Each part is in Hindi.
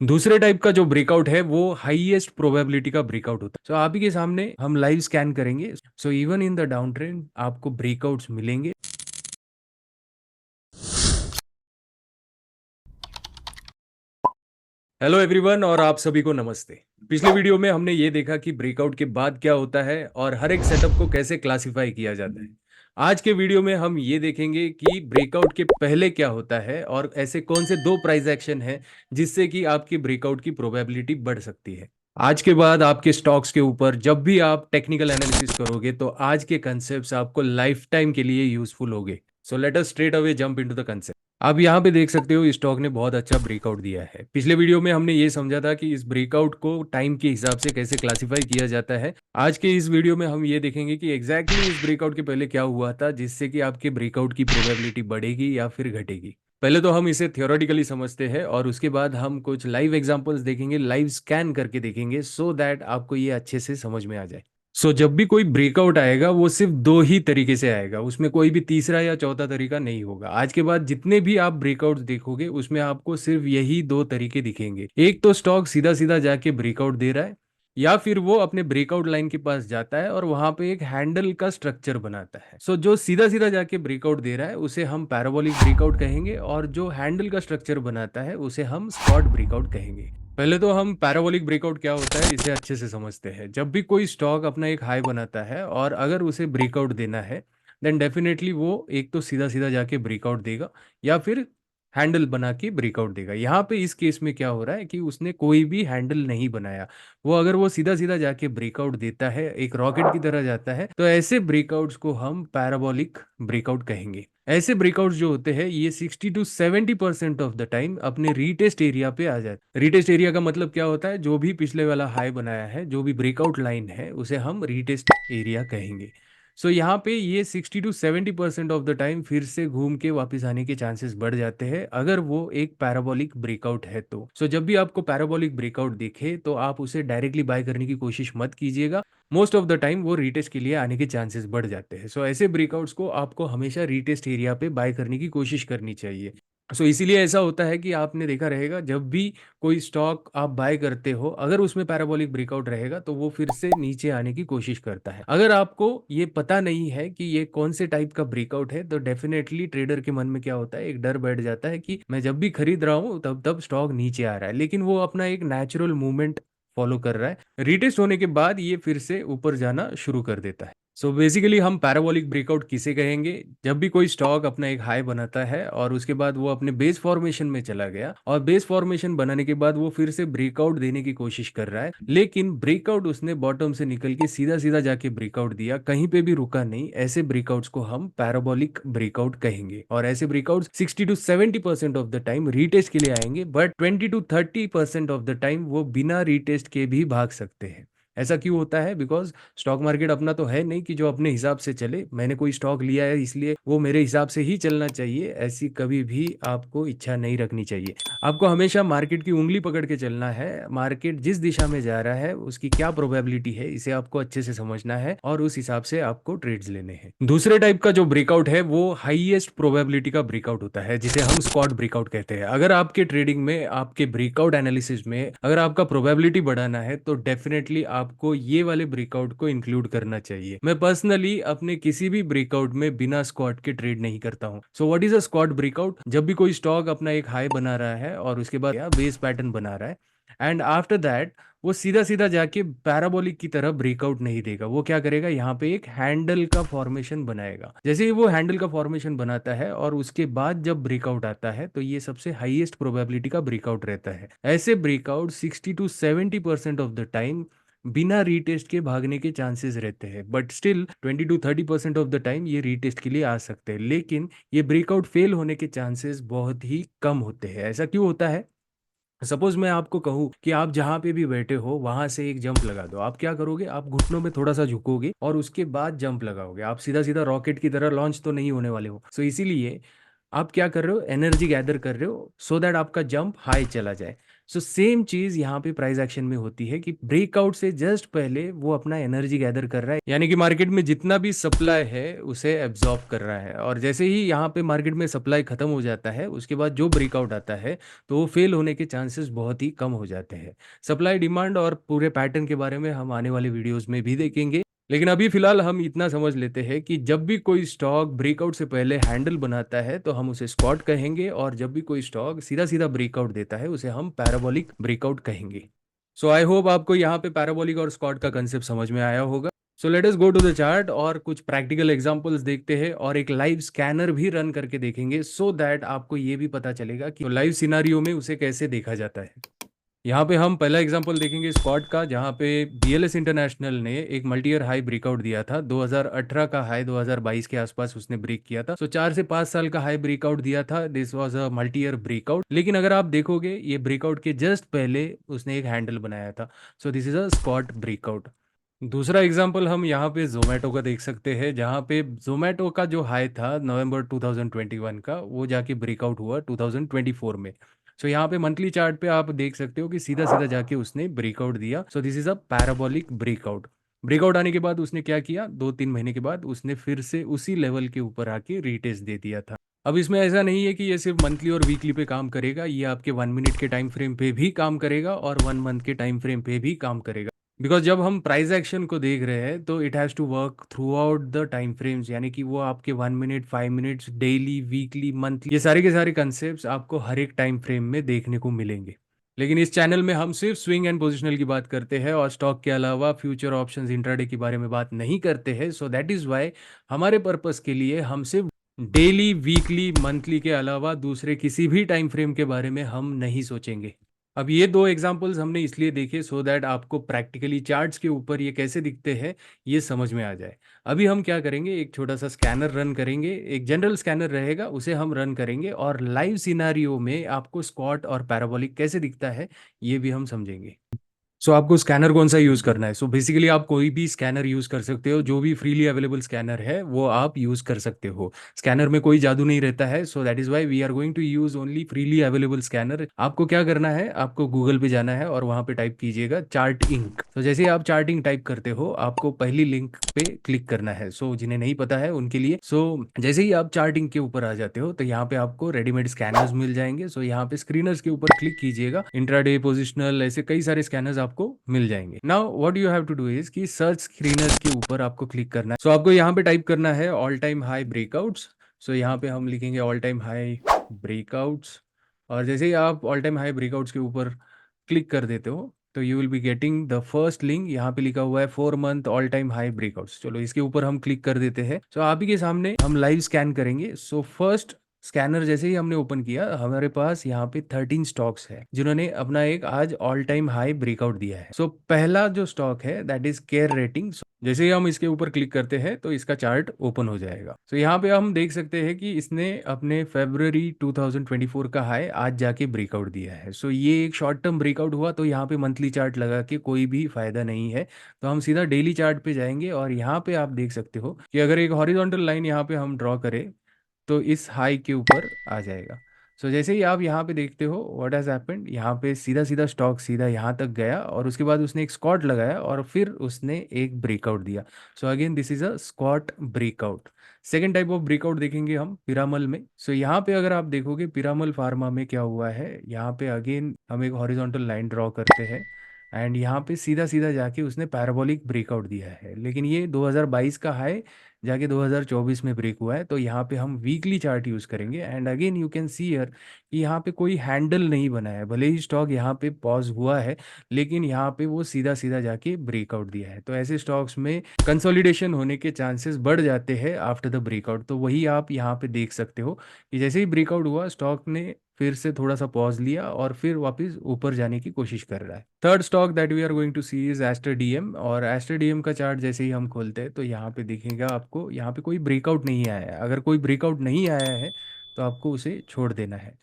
दूसरे टाइप का जो ब्रेकआउट है वो हाईएस्ट प्रोबेबिलिटी का ब्रेकआउट होता है। सो आप ही के सामने हम लाइव स्कैन करेंगे। So even in the down trend आपको ब्रेकआउट्स मिलेंगे। हेलो एवरीवन और आप सभी को नमस्ते। पिछले वीडियो में हमने ये देखा कि ब्रेकआउट के बाद क्या होता है और हर एक सेटअप को कैसे क्लासिफाई किया जाता है। आज के वीडियो में हम ये देखेंगे कि ब्रेकआउट के पहले क्या होता है और ऐसे कौन से दो प्राइस एक्शन हैं जिससे कि आपकी ब्रेकआउट की प्रोबेबिलिटी बढ़ सकती है। आज के बाद आपके स्टॉक्स के ऊपर जब भी आप टेक्निकल एनालिसिस करोगे तो आज के कंसेप्ट्स आपको लाइफ टाइम के लिए यूजफुल होंगे। सो let us straight away jump into the concept. आप यहाँ पे देख सकते हो स्टॉक ने बहुत अच्छा ब्रेकआउट दिया है। पिछले वीडियो में हमने ये समझा था कि इस ब्रेकआउट को टाइम के हिसाब से कैसे क्लासिफाई किया जाता है। आज के इस वीडियो में हम ये देखेंगे कि एग्जैक्टली इस ब्रेकआउट के पहले क्या हुआ था जिससे कि आपके ब्रेकआउट की प्रोबेबिलिटी बढ़ेगी या फिर घटेगी। पहले तो हम इसे थियोरेटिकली समझते हैं और उसके बाद हम कुछ लाइव एग्जांपल्स देखेंगे, लाइव स्कैन करके देखेंगे सो दैट आपको ये अच्छे से समझ में आ जाए। जब भी कोई ब्रेकआउट आएगा वो सिर्फ दो ही तरीके से आएगा, उसमें कोई भी तीसरा या चौथा तरीका नहीं होगा। आज के बाद जितने भी आप ब्रेकआउट देखोगे उसमें आपको सिर्फ यही दो तरीके दिखेंगे। एक तो स्टॉक सीधा सीधा जाके ब्रेकआउट दे रहा है, या फिर वो अपने ब्रेकआउट लाइन के पास जाता है और वहां पे एक हैंडल का स्ट्रक्चर बनाता है। जो सीधा सीधा जाके ब्रेकआउट दे रहा है उसे हम पैराबोलिक ब्रेकआउट कहेंगे और जो हैंडल का स्ट्रक्चर बनाता है उसे हम स्क्वाट ब्रेकआउट कहेंगे। पहले तो हम पैराबोलिक ब्रेकआउट क्या होता है इसे अच्छे से समझते हैं। जब भी कोई स्टॉक अपना एक हाई बनाता है और अगर उसे ब्रेकआउट देना है देन डेफिनेटली वो एक तो सीधा सीधा जाके ब्रेकआउट देगा या फिर हैंडल बना के ब्रेकआउट देगा। यहाँ पे इस केस में क्या हो रहा है कि उसने कोई भी हैंडल नहीं बनाया। वो अगर वो सीधा सीधा जाके ब्रेकआउट देता है, एक रॉकेट की तरह जाता है, तो ऐसे ब्रेकआउट्स को हम पैराबोलिक ब्रेकआउट कहेंगे। ऐसे ब्रेकआउट्स जो होते हैं ये 60 to 70% ऑफ द टाइम अपने रीटेस्ट एरिया पे आ जाते हैं। रीटेस्ट एरिया का मतलब क्या होता है, जो भी पिछले वाला हाई बनाया है, जो भी ब्रेकआउट लाइन है उसे हम रीटेस्ट एरिया कहेंगे। यहाँ पे ये 60 to 70% ऑफ द टाइम फिर से घूम के वापस आने के चांसेस बढ़ जाते हैं अगर वो एक पैराबोलिक ब्रेकआउट है तो। जब भी आपको पैराबोलिक ब्रेकआउट दिखे तो आप उसे डायरेक्टली बाय करने की कोशिश मत कीजिएगा। मोस्ट ऑफ द टाइम वो रीटेस्ट के लिए आने के चांसेस बढ़ जाते हैं। ऐसे ब्रेकआउट्स को आपको हमेशा रीटेस्ट एरिया पे बाय करने की कोशिश करनी चाहिए। इसीलिए ऐसा होता है कि आपने देखा रहेगा जब भी कोई स्टॉक आप बाय करते हो, अगर उसमें पैराबोलिक ब्रेकआउट रहेगा तो वो फिर से नीचे आने की कोशिश करता है। अगर आपको ये पता नहीं है कि ये कौन से टाइप का ब्रेकआउट है तो डेफिनेटली ट्रेडर के मन में क्या होता है, एक डर बैठ जाता है कि मैं जब भी खरीद रहा हूँ तब तब स्टॉक नीचे आ रहा है, लेकिन वो अपना एक नेचुरल मूवमेंट फॉलो कर रहा है। रिटेस्ट होने के बाद ये फिर से ऊपर जाना शुरू कर देता है। बेसिकली हम पैराबोलिक ब्रेकआउट किसे कहेंगे, जब भी कोई स्टॉक अपना एक हाई बनाता है और उसके बाद वो अपने बेस फॉर्मेशन में चला गया और बेस फॉर्मेशन बनाने के बाद वो फिर से ब्रेकआउट देने की कोशिश कर रहा है, लेकिन ब्रेकआउट उसने बॉटम से निकल के सीधा सीधा जाके ब्रेकआउट दिया, कहीं पे भी रुका नहीं। ऐसे ब्रेकआउट्स को हम पैराबोलिक ब्रेकआउट कहेंगे और ऐसे breakout 60 to 70% of the time retest के लिए आएंगे, but 20 to 30% of the time वो बिना रीटेस्ट के भी भाग सकते हैं। ऐसा क्यों होता है? बिकॉज स्टॉक मार्केट अपना तो है नहीं कि जो अपने हिसाब से चले। मैंने कोई स्टॉक लिया है इसलिए वो मेरे हिसाब से ही चलना चाहिए, ऐसी कभी भी आपको इच्छा नहीं रखनी चाहिए। आपको हमेशा मार्केट की उंगली पकड़ के चलना है। मार्केट जिस दिशा में जा रहा है उसकी क्या प्रोबेबिलिटी है इसे आपको अच्छे से समझना है और उस हिसाब से आपको ट्रेड्स लेने हैं। दूसरे टाइप का जो ब्रेकआउट है वो हाईएस्ट प्रोबेबिलिटी का ब्रेकआउट होता है जिसे हम स्क्वाट ब्रेकआउट कहते हैं। अगर आपके ट्रेडिंग में, आपके ब्रेकआउट एनालिसिस में अगर आपका प्रोबेबिलिटी बढ़ाना है तो डेफिनेटली आपको ये वाले ब्रेकआउट को इंक्लूड करना चाहिए। मैं पर्सनली अपने किसी भी ब्रेकआउट में बिना स्क्वाट के ट्रेड नहीं करता हूं। What is a squat breakout? जब भी कोई स्टॉक अपना एक हाई बना रहा है और उसके बाद बेस पैटर्न बना रहा है एंड आफ्टर दैट वो सीधा सीधा जाके पैराबोलिक की तरह ब्रेकआउट नहीं देगा, वो क्या करेगा, यहाँ पे एक हैंडल का फॉर्मेशन बनाएगा। जैसे ही वो हैंडल का फॉर्मेशन बनाता है और उसके बाद जब ब्रेकआउट आता है तो ये सबसे हाईएस्ट प्रोबेबिलिटी का ब्रेकआउट रहता है। ऐसे breakout 60 to 70% of the time बिना रीटेस्ट के भागने के चांसेस रहते हैं, but still 20 to 30% of the time ये रीटेस्ट के लिए आ सकते हैं, लेकिन ये ब्रेकआउट फेल होने के चांसेस बहुत ही कम होते हैं। ऐसा क्यों होता है? सपोज मैं आपको कहूँ कि आप जहां पे भी बैठे हो वहां से एक जंप लगा दो, आप क्या करोगे, आप घुटनों में थोड़ा सा झुकोगे और उसके बाद जंप लगाओगे। आप सीधा सीधा रॉकेट की तरह लॉन्च तो नहीं होने वाले हो। इसीलिए आप क्या कर रहे हो, एनर्जी गैदर कर रहे हो सो दैट आपका जंप हाई चला जाए। सो सेम चीज़ यहाँ पे प्राइस एक्शन में होती है कि ब्रेकआउट से जस्ट पहले वो अपना एनर्जी गैदर कर रहा है, यानी कि मार्केट में जितना भी सप्लाई है उसे एब्जॉर्ब कर रहा है। और जैसे ही यहाँ पे मार्केट में सप्लाई खत्म हो जाता है, उसके बाद जो ब्रेकआउट आता है तो वो फेल होने के चांसेस बहुत ही कम हो जाते हैं। सप्लाई डिमांड और पूरे पैटर्न के बारे में हम आने वाले वीडियोस में भी देखेंगे, लेकिन अभी फिलहाल हम इतना समझ लेते हैं कि जब भी कोई स्टॉक ब्रेकआउट से पहले हैंडल बनाता है तो हम उसे स्पॉट कहेंगे, और जब भी कोई स्टॉक सीधा सीधा ब्रेकआउट देता है उसे हम पैराबोलिक ब्रेकआउट कहेंगे। सो आई होप आपको यहाँ पे पैराबोलिक और स्कॉट का कंसेप्ट समझ में आया होगा। So let us go to the chart और कुछ प्रैक्टिकल एग्जांपल्स देखते हैं और एक लाइव स्कैनर भी रन करके देखेंगे, सो दैट आपको ये भी पता चलेगा कि लाइव सिनारियो में उसे कैसे देखा जाता है। यहाँ पे हम पहला एग्जांपल देखेंगे स्कॉट का, जहाँ पे बीएलएस इंटरनेशनल ने एक मल्टी ईयर हाई ब्रेकआउट दिया था। 2018 का हाई 2022 के आसपास उसने ब्रेक किया था। सो 4 से 5 साल का हाई ब्रेकआउट दिया था। This was a multi year breakout, लेकिन अगर आप देखोगे ये ब्रेकआउट के जस्ट पहले उसने एक हैंडल बनाया था। सो दिस इज अ स्कॉट ब्रेकआउट। दूसरा एग्जांपल हम यहाँ पे जोमेटो का देख सकते हैं, जहाँ पे जोमेटो का जो हाई था नवंबर 2021 का, वो जाके ब्रेकआउट हुआ 2024 में। सो यहाँ पे मंथली चार्ट पे आप देख सकते हो कि सीधा सीधा जाके उसने ब्रेकआउट दिया। सो this is a parabolic breakout. Breakout आने के बाद उसने क्या किया, 2-3 महीने के बाद उसने फिर से उसी लेवल के ऊपर आके रीटेस्ट दे दिया था। अब इसमें ऐसा नहीं है कि ये सिर्फ मंथली और वीकली पे काम करेगा, ये आपके 1 मिनट के टाइम फ्रेम पे भी काम करेगा और 1 मंथ के टाइम फ्रेम पे भी काम करेगा। बिकॉज जब हम प्राइस एक्शन को देख रहे हैं तो it has to work throughout the time frames, यानी कि वो आपके 1 minute, 5 minutes, daily, weekly, monthly, ये सारे के सारे कंसेप्ट आपको हर एक टाइम फ्रेम में देखने को मिलेंगे। लेकिन इस चैनल में हम सिर्फ स्विंग एंड पोजिशनल की बात करते हैं और स्टॉक के अलावा फ्यूचर ऑप्शंस, इंट्राडे के बारे में बात नहीं करते हैं। सो दैट इज़ वाई हमारे पर्पस के लिए हम सिर्फ डेली, वीकली, मंथली के अलावा दूसरे किसी भी टाइम फ्रेम के बारे में हम नहीं सोचेंगे। अब ये दो एग्जांपल्स हमने इसलिए देखे सो दैट आपको प्रैक्टिकली चार्ट्स के ऊपर ये कैसे दिखते हैं ये समझ में आ जाए। अभी हम क्या करेंगे, एक छोटा सा स्कैनर रन करेंगे, एक जनरल स्कैनर रहेगा उसे हम रन करेंगे और लाइव सिनारियो में आपको स्क्वाट और पैराबोलिक कैसे दिखता है ये भी हम समझेंगे। सो आपको स्कैनर कौन सा यूज़ करना है? सो बेसिकली आप कोई भी स्कैनर यूज़ कर सकते हो, जो भी फ्रीली अवेलेबल स्कैनर है वो आप यूज़ कर सकते हो। स्कैनर में कोई जादू नहीं रहता है, so that is why we are going to use only freely available scanner. आपको क्या करना है, आपको गूगल पे जाना है और वहाँ पे टाइप कीजिएगा चार्ट इंक। तो जैसे ही आप चार्ट इंक टाइप करते हो आपको पहली लिंक पे क्लिक करना है। सो जिन्हें नहीं पता है उनके लिए, सो जैसे ही आप चार्ट इंक के ऊपर आ जाते हो तो यहाँ पे आपको रेडीमेड स्कैनर्स मिल जाएंगे। सो यहाँ पे स्क्रीनर्स के ऊपर क्लिक कीजिएगा, इंट्राडे, पोजिशनल, ऐसे कई सारे स्कैनर्स आपको मिल जाएंगे। Now what you have to do is कि सर्च स्क्रीनर्स के ऊपर आपको क्लिक करना है। सो आपको यहाँ पे टाइप करना है ऑल टाइम हाई ब्रेकआउट्स। सो यहाँ पे हम लिखेंगे ऑल टाइम हाई ब्रेकआउट्स, और जैसे ही आप ऑल टाइम हाई ब्रेकआउट्स के ऊपर क्लिक कर देते हो तो you will be getting the first link. यहाँ पे लिखा हुआ है 4 month all time high breakouts. चलो इसके ऊपर हम क्लिक कर देते हैं। सो आप ही के सामने हम लाइव स्कैन करेंगे। सो फर्स्ट स्कैनर जैसे ही हमने ओपन किया, हमारे पास यहाँ पे 13 स्टॉक्स है जिन्होंने अपना एक आज ऑल टाइम हाई ब्रेकआउट दिया है। सो पहला जो स्टॉक है दैट इज केयर रेटिंग। जैसे ही हम इसके ऊपर क्लिक करते हैं तो इसका चार्ट ओपन हो जाएगा। तो यहाँ पे हम देख सकते हैं कि इसने अपने फरवरी 2024 का हाई आज जाके ब्रेकआउट दिया है। सो ये एक शॉर्ट टर्म ब्रेकआउट हुआ, तो यहाँ पे मंथली चार्ट लगा के कोई भी फायदा नहीं है। तो हम सीधा डेली चार्ट पे जाएंगे और यहाँ पे आप देख सकते हो कि अगर एक हॉरिजॉन्टल लाइन यहाँ पे हम ड्रॉ करें तो इस हाई के ऊपर आ जाएगा। सो जैसे ही आप यहाँ पे देखते हो व्हाट हैज़ हैपेंड, यहाँ पे सीधा सीधा स्टॉक सीधा यहाँ तक गया और उसके बाद उसने एक स्क्वाट लगाया और फिर उसने एक ब्रेकआउट दिया। So again this is a squat breakout. Second type of breakout देखेंगे हम पिरामल में। सो यहाँ पे अगर आप देखोगे पिरामल फार्मा में क्या हुआ है, यहाँ पे अगेन हम एक हॉरिजॉन्टल लाइन ड्रॉ करते हैं एंड यहाँ पे सीधा सीधा जाके उसने पैराबोलिक ब्रेकआउट दिया है, लेकिन ये 2022 का हाई जाके 2024 में ब्रेक हुआ है। तो यहाँ पे हम वीकली चार्ट यूज़ करेंगे and again you can see here कि यहाँ पे कोई हैंडल नहीं बना है। भले ही स्टॉक यहाँ पे पॉज हुआ है लेकिन यहाँ पे वो सीधा सीधा जाके ब्रेकआउट दिया है। तो ऐसे स्टॉक्स में कंसोलिडेशन होने के चांसेस बढ़ जाते हैं आफ्टर द ब्रेकआउट। तो वही आप यहाँ पे देख सकते हो कि जैसे ही ब्रेकआउट हुआ स्टॉक ने फिर से थोड़ा सा पॉज लिया और फिर वापस ऊपर जाने की कोशिश कर रहा है। Third stock that we are going to see is Aster DM. और एस्टर डीएम का चार्ट जैसे ही हम खोलते हैं तो यहाँ पे दिखेगा आपको, यहाँ पे कोई ब्रेकआउट नहीं आया है। अगर कोई ब्रेकआउट नहीं आया है तो आपको उसे छोड़ देना है।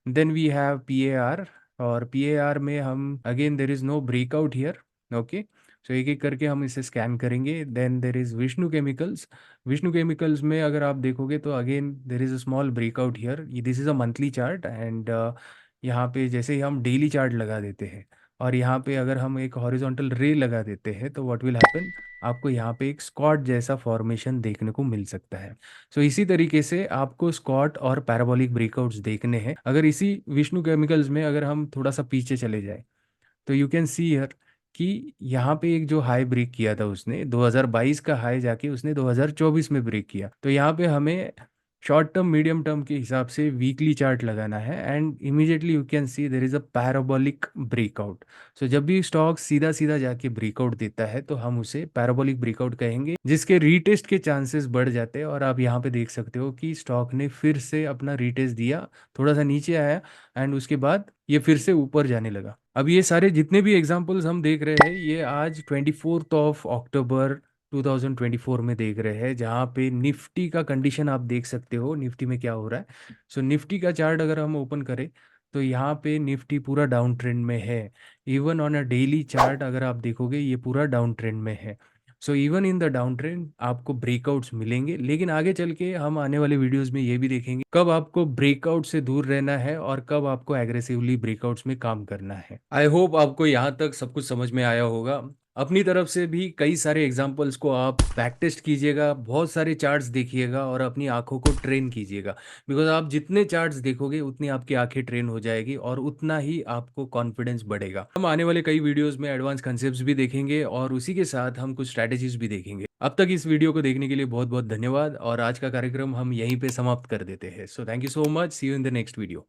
Then we have P A R, और पी ए आर में हम again there is no breakout here. Okay, so एक एक करके हम इसे स्कैन करेंगे। Then there is Vishnu chemicals. Vishnu chemicals में अगर आप देखोगे तो again there is a small breakout here. This is a monthly chart and यहाँ पे जैसे ही हम डेली चार्ट लगा देते हैं और यहाँ पे अगर हम एक हॉरिजॉन्टल रे लगा देते हैं तो व्हाट विल हैपन, आपको यहाँ पे एक स्कॉट जैसा फॉर्मेशन देखने को मिल सकता है। सो इसी तरीके से आपको स्कॉट और पैराबोलिक ब्रेकआउट्स देखने हैं। अगर इसी विष्णु केमिकल्स में अगर हम थोड़ा सा पीछे चले जाए तो यू कैन सी हियर कि यहाँ पे एक जो हाई ब्रेक किया था उसने 2022 का हाई जाके उसने 2024 में ब्रेक किया। तो यहाँ पे हमें शॉर्ट टर्म मीडियम टर्म के हिसाब से वीकली चार्ट लगाना है and immediately you can see there is a parabolic breakout. So जब भी स्टॉक सीधा सीधा जाके ब्रेकआउट देता है तो हम उसे पैराबोलिक ब्रेकआउट कहेंगे, जिसके रीटेस्ट के चांसेस बढ़ जाते हैं। और आप यहाँ पे देख सकते हो कि स्टॉक ने फिर से अपना रीटेस्ट दिया, थोड़ा सा नीचे आया एंड उसके बाद ये फिर से ऊपर जाने लगा। अब ये सारे जितने भी एग्जांपल्स हम देख रहे हैं ये आज 24 ऑफ अक्टूबर 2024 में देख रहे हैं, जहाँ पे निफ्टी का कंडीशन आप देख सकते हो निफ्टी में क्या हो रहा है। सो निफ्टी का चार्ट अगर हम ओपन करें तो यहाँ पे निफ्टी पूरा डाउन ट्रेंड में है। Even on a daily chart अगर आप देखोगे ये पूरा डाउन ट्रेंड में है। So even in the down trend आपको ब्रेकआउट्स मिलेंगे, लेकिन आगे चल के हम आने वाले वीडियोस में ये भी देखेंगे कब आपको ब्रेकआउट से दूर रहना है और कब आपको एग्रेसिवली ब्रेकआउट्स में काम करना है। आई होप आपको यहाँ तक सब कुछ समझ में आया होगा। अपनी तरफ से भी कई सारे एग्जाम्पल्स को आप बैक टेस्ट कीजिएगा, बहुत सारे चार्ट्स देखिएगा और अपनी आंखों को ट्रेन कीजिएगा। बिकॉज आप जितने चार्ट्स देखोगे उतनी आपकी आंखें ट्रेन हो जाएगी और उतना ही आपको कॉन्फिडेंस बढ़ेगा। हम आने वाले कई वीडियोस में एडवांस कंसेप्ट्स भी देखेंगे और उसी के साथ हम कुछ स्ट्रैटेजीज भी देखेंगे। अब तक इस वीडियो को देखने के लिए बहुत बहुत धन्यवाद और आज का कार्यक्रम हम यहीं पे समाप्त कर देते हैं। So thank you so much, see you in the next video.